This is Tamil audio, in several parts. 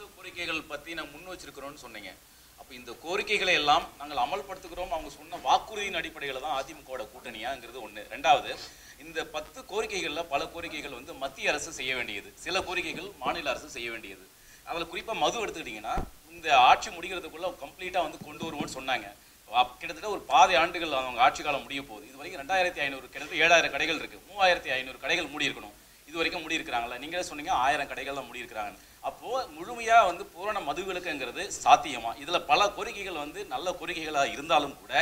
10 கோரிக்கைகள் பற்றி நான் முன் வச்சிருக்கிறோம்னு சொன்னீங்க. அப்போ இந்த கோரிக்கைகளை எல்லாம் நாங்கள் அமல்படுத்துகிறோம் அவங்க சொன்ன வாக்குறுதியின் அடிப்படையில் தான் அதிமுகவோட கூட்டணியாங்கிறது ஒன்று. ரெண்டாவது, இந்த 10 கோரிக்கைகளில் பல கோரிக்கைகள் வந்து மத்திய அரசு செய்ய வேண்டியது, சில கோரிக்கைகள் மாநில அரசு செய்ய வேண்டியது. அதில் குறிப்பாக மது எடுத்துக்கிட்டிங்கன்னா இந்த ஆட்சி முடிகிறதுக்குள்ளே கம்ப்ளீட்டாக வந்து கொண்டு வருவோம்னு சொன்னாங்க. கிட்டத்தட்ட ஒரு பாதி ஆண்டுகள் அவங்க ஆட்சி காலம் முடிய போகுது. இது வரைக்கும் 2500 கிட்டத்தட்ட 7000 கடைகள் இருக்குது. 3500 கடைகள் மூடி இருக்கணும். இது வரைக்கும் மூடி இருக்கிறாங்களா? நீங்களே சொன்னீங்க 1000 கடைகள்லாம் மூடி இருக்கிறாங்க. அப்போது முழுமையாக வந்து பூரண மதுவிலக்குங்கிறது சாத்தியமா? இதில் பல கோரிக்கைகள் வந்து நல்ல கோரிக்கைகளாக இருந்தாலும் கூட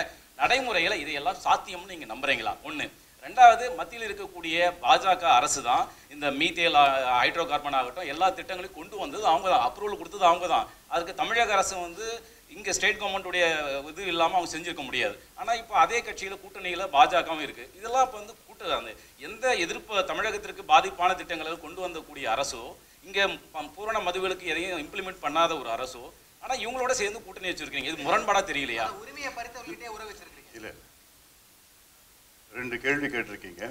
நடைமுறையில் இதையெல்லாம் சாத்தியம்னு நீங்கள் நம்புறீங்களா? ஒன்று. ரெண்டாவது, மத்தியில் இருக்கக்கூடிய பாஜக அரசு தான் இந்த மீத்தேல் ஹைட்ரோ கார்பன் ஆகட்டும் எல்லா திட்டங்களையும் கொண்டு வந்தது அவங்க தான், அப்ரூவல் கொடுத்தது அவங்க தான். அதுக்கு தமிழக அரசு வந்து இங்கே ஸ்டேட் கவர்மெண்ட்டுடைய இது இல்லாமல் அவங்க செஞ்சுருக்க முடியாது. ஆனால் இப்போ அதே கட்சியில் கூட்டணியில் பாஜகவும் இருக்குது. இதெல்லாம் இப்போ வந்து அந்த எந்த எதிர்ப்பு தமிழகத்திற்கு பாதிப்பான திட்டங்களை கொண்டு வந்தக்கூடிய அரசோ, இங்கே பூரண மதுவிலக்கு எதையும் இம்ப்ளிமெண்ட் பண்ணாத ஒரு அரசோ, ஆனால் இவங்களோட சேர்ந்து கூட்டணி வச்சிருக்கீங்க. இது முரண்பாடாக தெரியலையா? உரிமையை பறித்தவர்கிட்டே உறவு வச்சிருக்கீங்க. இல்லை, 2 கேள்வி கேட்டிருக்கீங்க.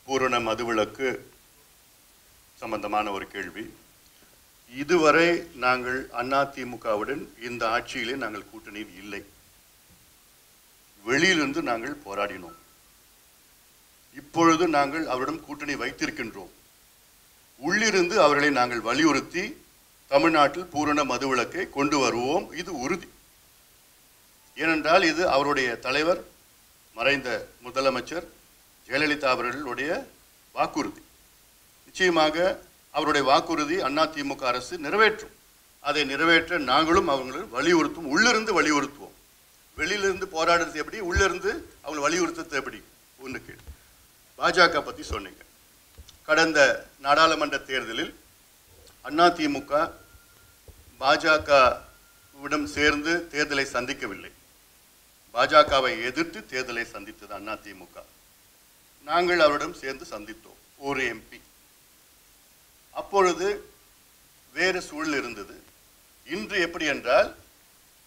பூரண மதுவிலக்கு சம்பந்தமான ஒரு கேள்வி. இதுவரை நாங்கள் அதிமுகவுடன் இந்த ஆட்சியிலே நாங்கள் கூட்டணியில் இல்லை. வெளியிலிருந்து நாங்கள் போராடினோம். இப்பொழுது நாங்கள் அவரிடம் கூட்டணி வைத்திருக்கின்றோம். உள்ளிருந்து அவர்களை நாங்கள் வலியுறுத்தி தமிழ்நாட்டில் பூரண மதுவிலக்கை கொண்டு வருவோம். இது உறுதி. ஏனென்றால் இது அவருடைய தலைவர் மறைந்த முதலமைச்சர் ஜெயலலிதா அவர்களுடைய வாக்குறுதி. நிச்சயமாக அவருடைய வாக்குறுதி அதிமுக அரசு நிறைவேற்றும். அதை நிறைவேற்ற நாங்களும் அவங்களை வலியுறுத்தும். உள்ளிருந்து வலியுறுத்துவோம். வெளியிலிருந்து போராடுறது எப்படி, உள்ளிருந்து அவங்களை வலியுறுத்துறது எப்படி? ஒன்று கேள்வி. பாஜக பற்றி சொன்னீங்க. கடந்த நாடாளுமன்ற தேர்தலில் அதிமுக பாஜகவிடம் சேர்ந்து தேர்தலை சந்திக்கவில்லை. பாஜகவை எதிர்த்து தேர்தலை சந்தித்தது அதிமுக. நாங்கள் அவரிடம் சேர்ந்து சந்தித்தோம், ஒரு எம்பி. அப்பொழுது வேறு சூழல் இருந்தது. இன்று எப்படி என்றால்,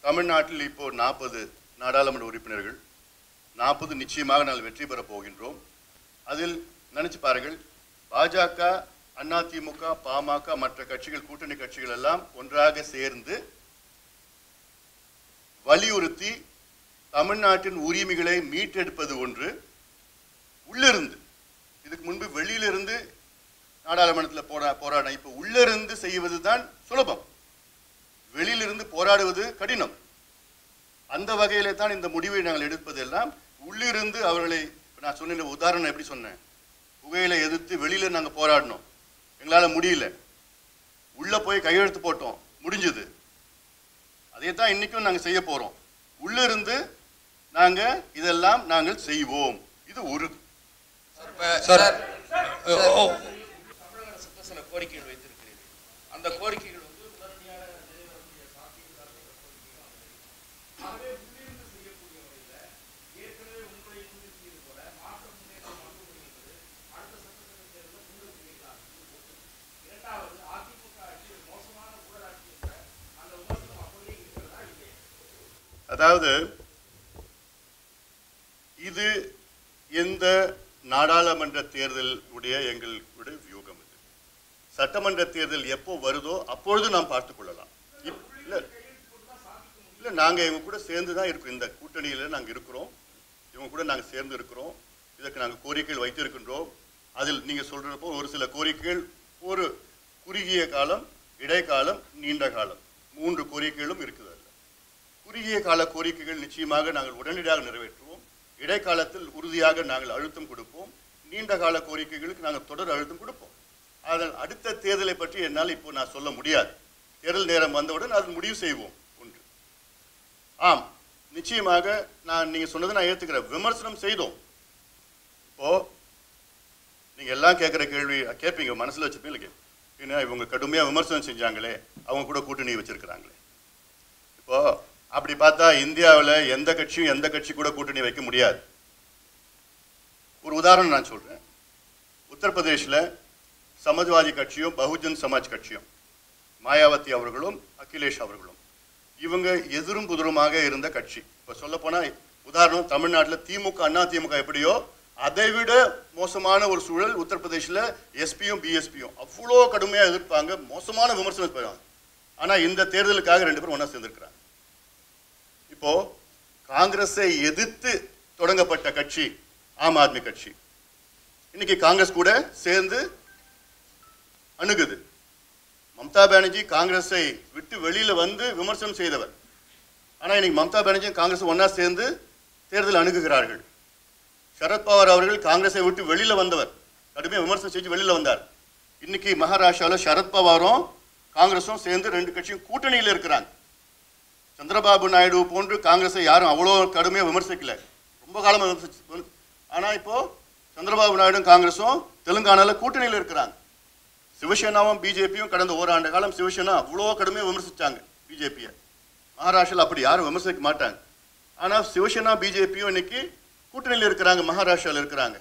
தமிழ்நாட்டில் இப்போ 40 நாடாளுமன்ற உறுப்பினர்கள், 40 நிச்சயமாக நாங்கள் வெற்றி பெறப் போகின்றோம். அதில் நினைச்சு பாருங்கள், பாஜக, அதிமுக, பாமக, மற்ற கட்சிகள், கூட்டணி கட்சிகள் எல்லாம் ஒன்றாக சேர்ந்து வலியுறுத்தி தமிழ்நாட்டின் உரிமைகளை மீட்டெடுப்பது ஒன்று. உள்ளிருந்து, இதுக்கு முன்பு வெளியிலிருந்து நாடாளுமன்றத்தில் போராட, இப்போ உள்ளிருந்து செய்வது தான் சுலபம், வெளியிலிருந்து போராடுவது கடினம். அந்த வகையிலே தான் இந்த முடிவை நாங்கள் எடுப்பதெல்லாம் உள்ளிருந்து அவர்களை. நான் சொன்ன உதாரணம் எப்படி சொன்னேன், புகையிலை எதிர்த்து வெளியில நாங்கள் போராடினோம், எங்களால் முடியல, உள்ள போய் கையெழுத்து போட்டோம், முடிஞ்சது. அதே தான் இன்னைக்கும் நாங்கள் செய்ய போறோம். உள்ளிருந்து நாங்கள் இதெல்லாம் நாங்கள் செய்வோம். இது உறுதி. சில கோரிக்கைகள் வைத்திருக்கிறீர்கள். அந்த கோரிக்கைகள் அதாவது இது எந்த நாடாளுமன்ற தேர்தல் உடைய எங்களுடைய வியூகம். இது சட்டமன்ற தேர்தல் எப்போ வருதோ அப்பொழுது நாம் பார்த்துக் கொள்ளலாம். இல்லை, நாங்கள் இவங்க கூட சேர்ந்து தான் இருக்கோம். இந்த கூட்டணியில் நாங்கள் இருக்கிறோம், இவங்க கூட நாங்கள் சேர்ந்து இருக்கிறோம். இதற்கு நாங்கள் கோரிக்கைகள் வைத்திருக்கின்றோம். அதில் நீங்கள் சொல்கிறப்போ ஒரு சில கோரிக்கைகள் ஒரு குறுகிய காலம், இடைக்காலம், நீண்ட காலம், 3 கோரிக்கைகளும் இருக்குது. குறுகிய கால கோரிக்கைகள் நிச்சயமாக நாங்கள் உடனடியாக நிறைவேற்றுவோம். இடைக்காலத்தில் உறுதியாக நாங்கள் அழுத்தம் கொடுப்போம். நீண்ட கால கோரிக்கைகளுக்கு நாங்கள் தொடர் அழுத்தம் கொடுப்போம். அதன் அடுத்த தேர்தலை பற்றி என்னால் இப்போ நான் சொல்ல முடியாது. தேர்தல் நேரம் வந்தவுடன் அது முடிவு செய்வோம். ஒன்று. ஆம், நிச்சயமாக நீங்கள் சொன்னதை நான் ஏற்றுக்கிறேன். விமர்சனம் செய்தோம். இப்போ நீங்கள் எல்லாம் கேட்குற கேள்வி கேட்பீங்க, மனசில் வச்சுப்பீங்க. ஏன்னா இவங்க கடுமையாக விமர்சனம் செஞ்சாங்களே, அவங்க கூட கூட்டணி வச்சிருக்கிறாங்களே. இப்போ அப்படி பார்த்தா இந்தியாவில் எந்த கட்சி கூட கூட்டணி வைக்க முடியாது. ஒரு உதாரணம் நான் சொல்றேன். உத்தரப்பிரதேசில் சமாஜ்வாதி கட்சியும் பகுஜன் சமாஜ் கட்சியும், மாயாவதி அவர்களும் அகிலேஷ் அவர்களும், இவங்க எதிரும் புதிருமாக இருந்த கட்சி. இப்போ சொல்ல போனால் உதாரணம், தமிழ்நாட்டில் திமுக அதிமுக எப்படியோ அதைவிட மோசமான ஒரு சூழல் உத்தரப்பிரதேசில் எஸ்பியும் பிஎஸ்பியும் அவ்வளோ கடுமையாக எதிர்ப்பாங்க, மோசமான விமர்சனம் செய்வாங்க. ஆனால் இந்த தேர்தலுக்காக 2 பேரும் ஒன்றா சேர்ந்திருக்கிறாங்க. இப்போ காங்கிரஸை எதிர்த்து தொடங்கப்பட்ட கட்சி ஆம் ஆத்மி கட்சி இன்னைக்கு காங்கிரஸ் கூட சேர்ந்து அணுகுது. மம்தா பானர்ஜி காங்கிரஸை விட்டு வெளியில வந்து விமர்சனம் செய்தவர். ஆனால் இன்னைக்கு மம்தா பானர்ஜி காங்கிரஸ் ஒன்றா சேர்ந்து தேர்தல் அணுகுகிறார்கள். சரத்பவார் அவர்கள் காங்கிரஸை விட்டு வெளியில வந்தவர், கடுமையாக விமர்சனம் செஞ்சு வெளியில வந்தார். இன்னைக்கு மகாராஷ்டிராவில் சரத்பவாரும் காங்கிரஸும் சேர்ந்து 2 கட்சியும் கூட்டணியில் இருக்கிறாங்க. சந்திரபாபு நாயுடு போன்று காங்கிரஸை யாரும் அவ்வளோ கடுமையாக விமர்சிக்கல, ரொம்ப காலமாக விமர்சிச்சு. ஆனால் இப்போ சந்திரபாபு நாயுடும் காங்கிரஸும் தெலுங்கானாவில் கூட்டணியில் இருக்கிறாங்க. சிவசேனாவும் பிஜேபியும் கடந்த ஓராண்டு காலம் சிவசேனா அவ்வளோ கடுமையாக விமர்சிச்சாங்க பிஜேபியை. மகாராஷ்டிராவில் அப்படி யாரும் விமர்சிக்க மாட்டாங்க. ஆனால் சிவசேனா பிஜேபியும் இன்னைக்கு கூட்டணியில் இருக்கிறாங்க, மகாராஷ்டிராவில் இருக்கிறாங்க.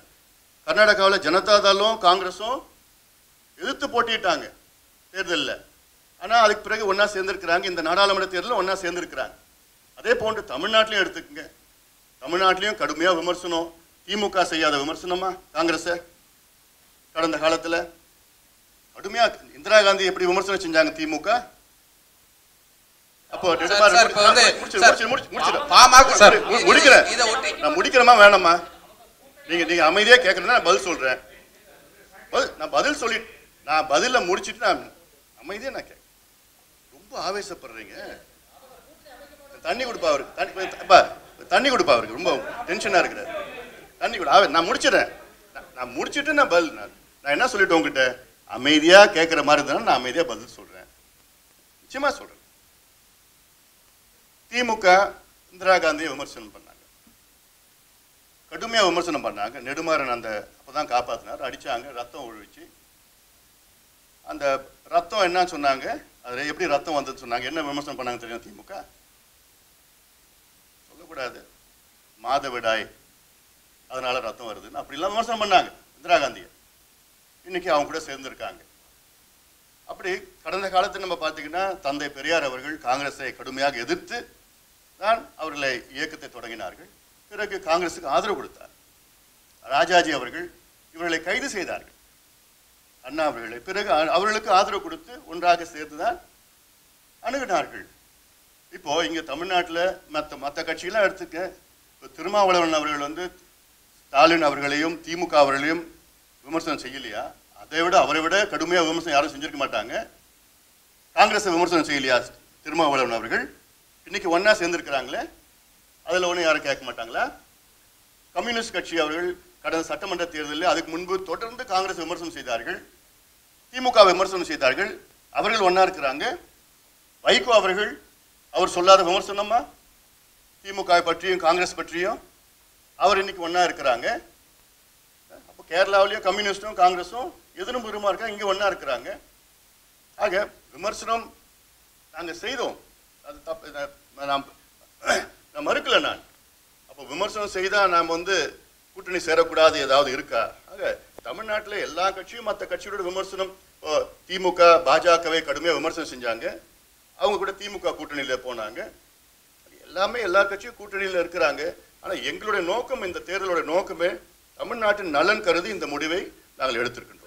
கர்நாடகாவில் ஜனதாதளும் காங்கிரஸும் எதிர்த்து போட்டிட்டாங்க தேர்தலில். ஆனால் அதுக்கு பிறகு ஒன்றா சேர்ந்துருக்கிறாங்க. இந்த நாடாளுமன்ற தேர்தலில் ஒன்றா சேர்ந்துருக்கிறாங்க. அதே போன்று தமிழ்நாட்டிலையும் எடுத்துக்கங்க. தமிழ்நாட்டிலையும் கடுமையாக விமர்சனம். திமுக செய்யாத விமர்சனமா காங்கிரஸை கடந்த காலத்தில் கடுமையாக இந்திரா காந்தி எப்படி விமர்சனம் செஞ்சாங்க திமுக? அப்போ நான் முடிக்கிறேமா வேணாமா? நீங்க அமைதியா கேட்கறேன்னா நான் பதில் சொல்றேன். நான் பதில் சொல்லி நான் பதில முடிச்சுட்டு நான் அமைதியா நான் கேட்க. ரொம்ப ஆவேசப்படுறீங்க. தண்ணி கொடுப்பா அவருக்கு, தண்ணி கொடுப்பா அவருக்கு. ரொம்ப டென்ஷனா இருக்கிறார். தண்ணி கொடு. நான் முடிச்சிடறேன். நான் முடிச்சுட்டு நான் பதில் நான் என்ன சொல்லிட்டேன் உங்ககிட்ட, அமைதியா கேட்கிற மாதிரி இருந்தாலும் நான் அமைதியா பதில் சொல்றேன். நிச்சயமா சொல்றேன். திமுக இந்திரா காந்தியை விமர்சனம் பண்ணாங்க, கடுமையா விமர்சனம் பண்ணாங்க. நெடுமாறன் அந்த அப்பதான் காப்பாத்தினார், அடிச்சாங்க, ரத்தம் ஒழிச்சு. அந்த ரத்தம் என்ன சொன்னாங்க, அதுல எப்படி ரத்தம் வந்தது சொன்னாங்க. என்ன விமர்சனம் பண்ணாங்க தெரியும் திமுக? சொல்லக்கூடாது, மாதவிடாய் அதனால ரத்தம் வருதுன்னு அப்படிலாம் விமர்சனம் பண்ணாங்க இந்திரா காந்தியை. இன்னைக்கு அவங்க கூட சேர்ந்திருக்காங்க. அப்படி கடந்த காலத்தில் நம்ம பார்த்தீங்கன்னா தந்தை பெரியார் அவர்கள் காங்கிரஸை கடுமையாக எதிர்த்து தான் அவர்களை இயக்கத்தை தொடங்கினார்கள். பிறகு காங்கிரஸுக்கு ஆதரவு கொடுத்தார். ராஜாஜி அவர்கள் இவர்களை கைது செய்தார்கள், அண்ணா அவர்களை. பிறகு அவர்களுக்கு ஆதரவு கொடுத்து ஒன்றாக சேர்த்துதான் அணுகினார்கள். இப்போ இங்க தமிழ்நாட்டில் மற்ற கட்சியெல்லாம் எடுத்துக்க, திருமாவளவன் அவர்கள் வந்து ஸ்டாலின் அவர்களையும் திமுக அவர்களையும் விமர்சனம் செய்யலையா? அதை விட அவரை விட கடுமையாக விமர்சனம் யாரும் செஞ்சிருக்க மாட்டாங்க. காங்கிரஸை விமர்சனம் செய்யலையா திருமாவளவன் அவர்கள்? இன்னைக்கு ஒன்னா சேர்ந்திருக்கிறாங்களே, அதில் ஒன்றும் யாரும் கேட்க மாட்டாங்களா? கம்யூனிஸ்ட் கட்சி அவர்கள் கடந்த சட்டமன்ற தேர்தலில் அதுக்கு முன்பு தொடர்ந்து காங்கிரஸ் விமர்சனம் செய்தார்கள், திமுக விமர்சனம் செய்தார்கள். அவர்கள் ஒன்னா இருக்கிறாங்க. வைகோ அவர்கள் அவர் சொல்லாத விமர்சனமா திமுக பற்றியும் காங்கிரஸ் பற்றியும்? அவர் இன்னைக்கு ஒன்னா இருக்கிறாங்க. அப்போ கேரளாவிலையும் கம்யூனிஸ்டும் காங்கிரஸும் எதிரும் புறமா இருக்காங்க, இங்கே ஒன்னா இருக்கிறாங்க. ஆக விமர்சனம் நாங்கள் செய்தோம், அது தப்பு, நான் மறுக்கல. நான் அப்போ விமர்சனம் செய்தால் நாம் வந்து கூட்டணி சேரக்கூடாது ஏதாவது இருக்கா? ஆக தமிழ்நாட்டில் எல்லா கட்சியும் மற்ற கட்சியோட விமர்சனம், திமுக பாஜகவை கடுமையாக விமர்சனம் செஞ்சாங்க, அவங்க கூட திமுக கூட்டணியில் போனாங்க. எல்லாமே எல்லா கட்சியும் கூட்டணியில் இருக்கிறாங்க. ஆனால் எங்களுடைய நோக்கம், இந்த தேர்தலோட நோக்கமே தமிழ்நாட்டின் நலன் கருதி இந்த முடிவை நாங்கள் எடுத்திருக்கின்றோம்.